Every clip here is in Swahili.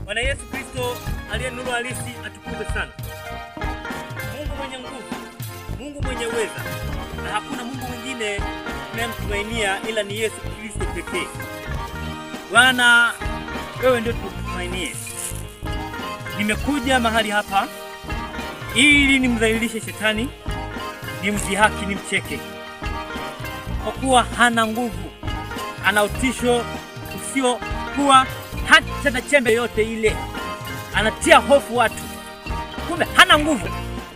Bwana Yesu Kristo aliye nuru halisi atukuzwe sana. Mungu mwenye nguvu, Mungu mwenye uweza, na hakuna Mungu mwingine tunayemtumainia ila ni Yesu Kristo pekee. Bwana, wewe ndio tunatumainie. Nimekuja mahali hapa ili nimdhalilishe shetani, nimdhihaki, nimcheke, kwa kuwa hana nguvu, ana utisho usiokuwa hata na chembe yote ile, anatia hofu watu, kumbe hana nguvu.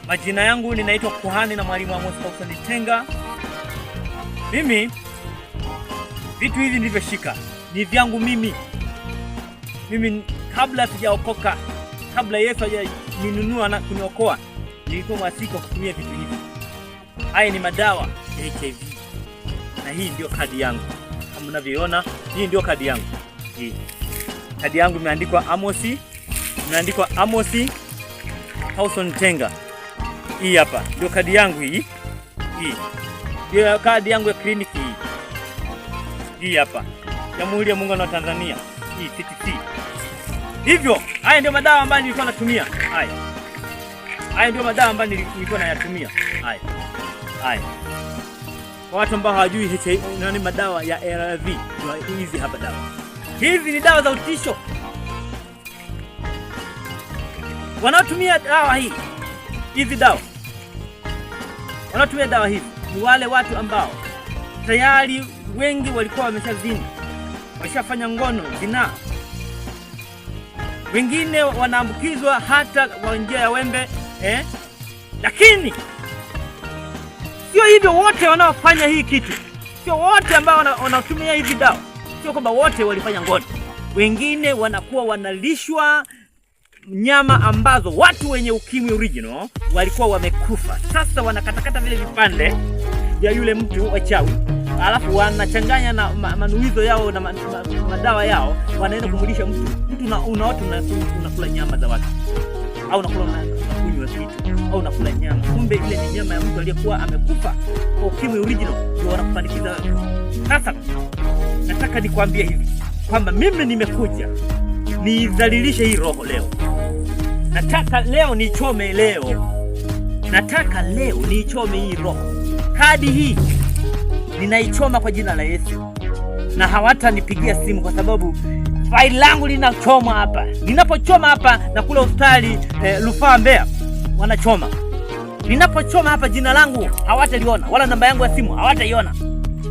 Majina yangu ninaitwa Kuhani na Mwalimu Amos Faustin Tenga. Mimi vitu hivi nilivyoshika ni vyangu mimi. Kabla sijaokoka, kabla Yesu hajaninunua na kuniokoa, nilikuwa mwasika kutumia vitu hivi. Haya ni madawa ya HIV. Na hii ndio kadi yangu. Kama unavyoona, hii ndio kadi yangu. Hii kadi yangu imeandikwa Amos Faustin Tenga. Hii hapa ndio kadi yangu hii. Hii ndio kadi yangu ya kliniki hii. Hii hapa Jamhuri ya Muungano wa Tanzania. Hii CTC. Hivyo, haya ndio madawa ambayo nilikuwa natumia. Haya ndio madawa ambayo nilikuwa nayatumia. Haya. Kwa watu ambao hawajui nani madawa ya ARV, hizi hapa dawa. Hizi ni dawa za utisho. Wanaotumia dawa hii, hizi dawa, wanaotumia dawa hizi ni wale watu ambao tayari wengi walikuwa wameshazini, wameshafanya ngono, zinaa. Wengine wanaambukizwa hata kwa njia ya wembe, lakini sio hivyo wote wanaofanya hii kitu. Sio wote ambao wanatumia hizi dawa. Sio kwamba wote walifanya ngono. Wengine wanakuwa wanalishwa nyama ambazo watu wenye ukimwi original walikuwa wamekufa. Sasa wanakatakata vile vipande ya yule mtu wachawi, alafu wanachanganya na manuizo yao na madawa yao, wanaenda kumulisha mtu. Unakula nyama za watu, au unakunywa kitu, au unakula nyama, kumbe ile ni nyama ya mtu aliyekuwa amekufa kwa ukimwi original, ndio wanakupandikiza. Sasa nataka nikwambie hivi kwamba mimi nimekuja nidhalilishe hii roho leo. Nataka leo nichome hii roho. Kadi hii ninaichoma kwa jina la Yesu, na hawatanipigia simu kwa sababu faili langu linachoma hapa. Ninapochoma hapa na kule hospitali Rufaa Mbeya wanachoma. Ninapochoma hapa jina langu hawataliona, wala namba yangu ya simu hawataiona.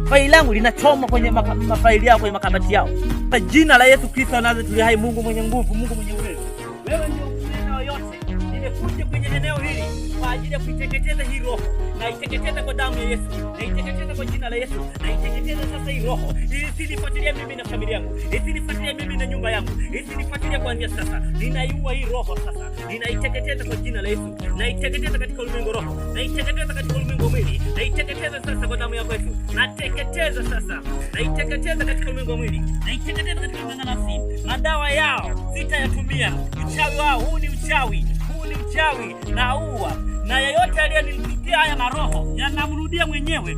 Faili langu linachoma kwenye mafaili yao, kwenye makabati yao. Kwa jina la Yesu Kristo anayetulia hai, Mungu mwenye nguvu, Mungu mwenye uwezo, wewe ndio unena yote. Nimekuja kwenye eneo hili kwa ajili ya kuiteketeza hii roho. Na iteketeza kwa damu ya Yesu, na iteketeza kwa jina la Yesu, na iteketeza sasa hii roho. Isinifuatilie mimi na familia yangu, isinifuatilie mimi na nyumba yangu, isinifuatilie kuanzia sasa. Ninaiua hii roho sasa, ninaiteketeza kwa jina la Yesu, na iteketeza katika ulimwengu roho, na iteketeza katika ulimwengu mwili, na iteketeza sasa kwa damu ya Yesu, na teketeza sasa, na iteketeza katika ulimwengu mwili, na iteketeza katika ulimwengu nafsi. Madawa yao sitayatumia. Uchawi wao, huu ni uchawi, na uwa. Na yeyote aliyenitupia haya maroho yanamrudia mwenyewe.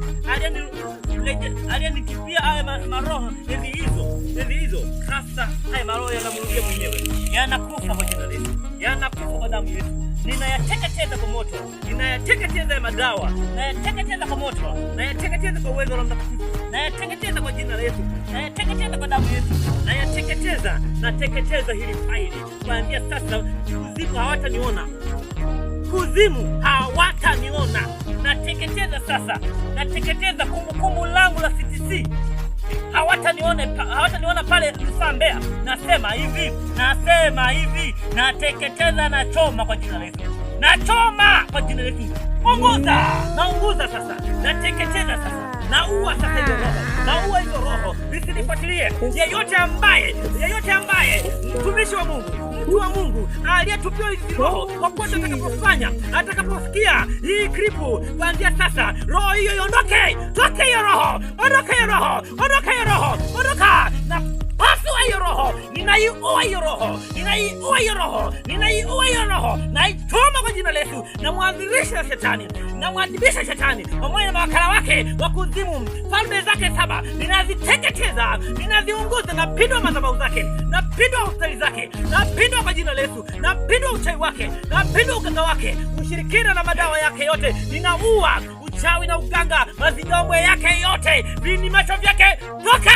Aliyenitupia haya maroho hizi hizo sasa, haya maroho yanamrudia mwenyewe, yanakufa kwa jina la Yesu, yanakufa kwa damu ya Yesu. Ninayateketeza kwa moto, ninayateketeza ya madawa, nayateketeza kwa moto, nayateketeza kwa uwezo wa Roho Mtakatifu, nayateketeza kwa jina la Yesu, nayateketeza kwa damu ya Yesu, nateketeza hili faili kuanzia sasa. Kuzimu hawataniona. Nateketeza sasa, nateketeza kumbukumbu langu la CTC. Hawataniona pale Rufaa Mbeya. Nasema hivi, nateketeza, nachoma kwa jina la Yesu. Nachoma kwa jina la Yesu. Naunguza sasa, nateketeza sasa, naua sasa hizo roho, naua hizo roho. Nisinifuatilie yeyote ambaye mtumishi wa Mungu, mtu wa Mungu aliyetupia hizi roho, popote atakapofanya, atakaposikia hii klipu kuanzia sasa, roho hiyo iondoke. Toka hiyo roho, ondoka hiyo roho, ondoka. Na pasua hiyo roho, ninaiua hiyo roho, ninaiua hiyo roho, ninaiua hiyo roho, naichoma kwa jina la Yesu. Namwadhibisha shetani, namwadhibisha shetani pamoja na mawakala wake wa kuzimu, falme zake 7 ninaziteketeza, ninaziunguza, napindua madhabahu zake, napindua hospitali zake, napindua kwa jina la Yesu, napindua uchawi wake, napindua uganga wake, ushirikina na madawa yake yote, ninaua uchawi na uganga, mazingaombwe yake yote, vinimasho vyake, toka!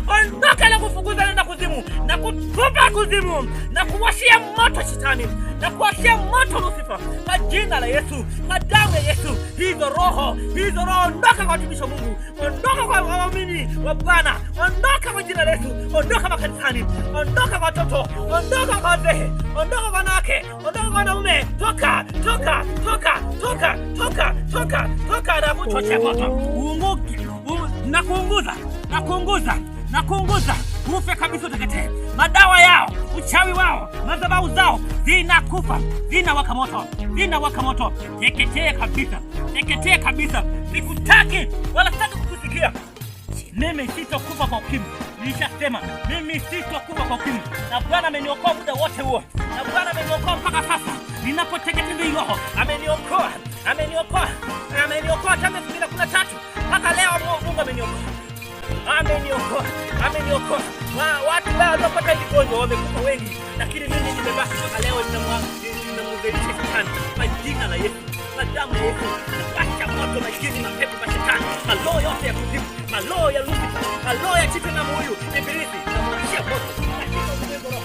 Ondoka na kufukuza na kuzimu, na kutupa kuzimu, na kuwashia moto shetani, na kuwashia moto Lucifer, kwa jina la Yesu, kwa damu ya Yesu. Hizo roho, ondoka kwa watumishi wa Mungu, ondoka kwa waamini wa Bwana, ondoka kwa jina la Yesu, ondoka makanisani, ondoka kwa watoto, ondoka kwa wazee, ondoka kwa wanawake, ondoka kwa wanaume, toka, toka, toka, toka, toka, toka, toka na kuchochea moto, uunguke, na kuunguza, ufe kabisa, uteketee. Madawa yao, uchawi wao, madhabahu zao zinakufa, zinawaka moto, teketee kabisa, sikutaki wala sitaki kukusikia. Mimi sitokufa kwa ukimwi, nilishasema mimi sitokufa kwa ukimwi, na Bwana ameniokoa muda wote huo, na Bwana ameniokoa mpaka sasa. Ninapoteketeza hii roho, ameniokoa tangu 2013 mpaka leo. Mungu ameniokoa. Watu leo waliopata hili gonjwa wamekufa wengi, lakini mimi nimebaki mpaka leo. Ninamudhirisha shetani kwa jina la Yesu, kwa damu ya Yesu. Napasha moto majini, mapepo ya shetani, maloo yote ya kuzimu, maloo ya Lucifer, maloo ya chifu na muyu ibilisi, namwashia moto katika ulimwengu roho.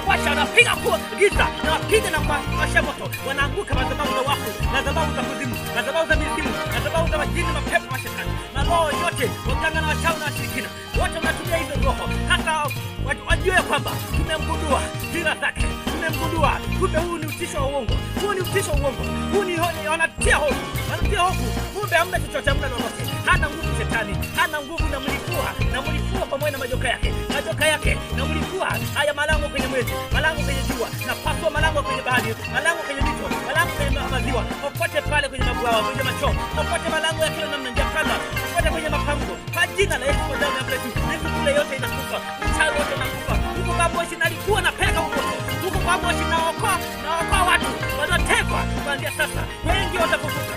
Washa wanapiga kwa giza, na wapiga na kuwasha moto, wanaanguka madhabahu za wafu, madhabahu za kuzimu, madhabahu za mizimu, madhabahu za majini, mapepo ya shetani, maloo yote, waganga na wachawi na washirikina, wote wanatumia hizo roho, hata wajue kwamba tumemgundua jina zake, kumbe huu ni utisho wa uongo, huu ni wanatia hofu, kumbe hamna chochote, hamna lolote, hana nguvu shetani, hana nguvu. Na mlikuwa pamoja na majoka yake, na mlikuwa haya malango kwenye mwezi, malango kwenye jua, na paswa malango kwenye bahari, malango kwenye mito, malango kwenye maziwa, popote pale kwenye mabwawa, kwenye macho, popote malango ya kila namna, njakana, popote kwenye mapango, kwa jina la Yesu, kwa damu ya Yesu, kule yote inakufa, uchawi wote unakufa. Huko Bamoshi nalikuwa napeleka huko, huko Bamoshi naokoa watu wanatekwa. Kuanzia sasa wengi watakufuka,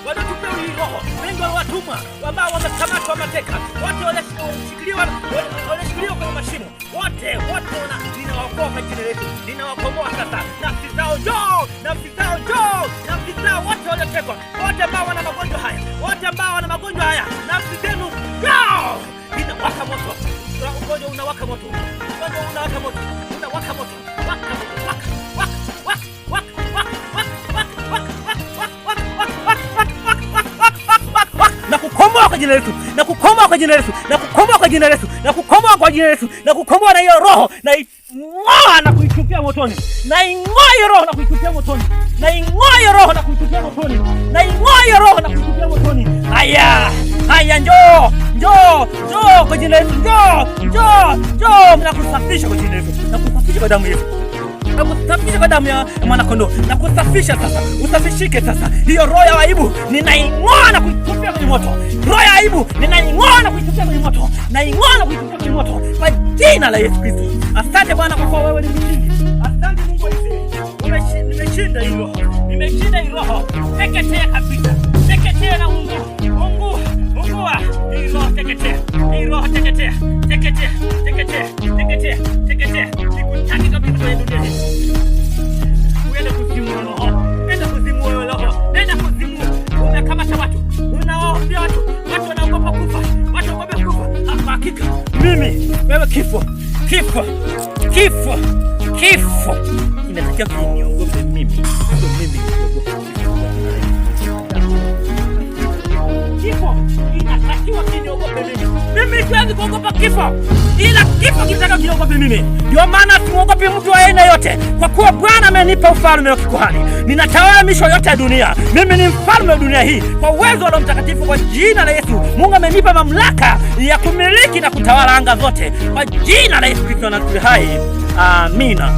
wanatupewa hii roho, wengi watumwa ambao wamekamatwa mateka, wote wanashikiliwa kwenye mashimo, wote ninawaokoa kwa jina la Yesu, ninawakomboa sasa. Nafsi zao wote wanatekwa, wote ambao wana magonjwa haya, nafsi zenu inawaka moto, ugonjwa unawaka moto, nakukomboa kwa jina la Yesu, nakukomboa na hiyo roho, na ing'oa na kuitupia motoni, Haya, njoo kwa jina la Yesu, njoo, nakusafisha kwa jina la Yesu, nakusafisha kwa damu ya Yesu, nakusafisha kwa damu ya mwana-kondoo, nakusafisha sasa, usafishike sasa. Hiyo roho ya aibu ninaing'oa na kuitupia kwenye moto, kwa jina la Yesu Kristo. Asante Bwana kwa kuwa wewe ni mshindi. Asante Mungu wa Israeli, nimeshinda hilo, hii roho, teketea kabisa, teketea na ungua hii roho, teketea, sikutaki kabisa kwenye dunia hii. Uende kuzimu roho, nenda kuzimu. Umekamata watu, unawaambia watu wanaogopa kufa, hapa hakika mimi, wewe kifo, inatakiwa kuniogope mimi, sio mimi kuogopa kifo. Inatakiwa kuniogope mimi, siwezi kuogopa kifo, ila kifo kinataka kuniogope mimi. Ndio maana simuogopi mtu wa aina yote, kwa kuwa Bwana amenipa ufalme wa kikuhani, ninatawala misho yote ya dunia. Mimi ni mfalme wa dunia hii kwa uwezo wa Roho Mtakatifu, kwa jina la Yesu. Mungu amenipa mamlaka ya kumiliki na kutawala anga zote, kwa jina la Yesu Kristo na hai. Amina.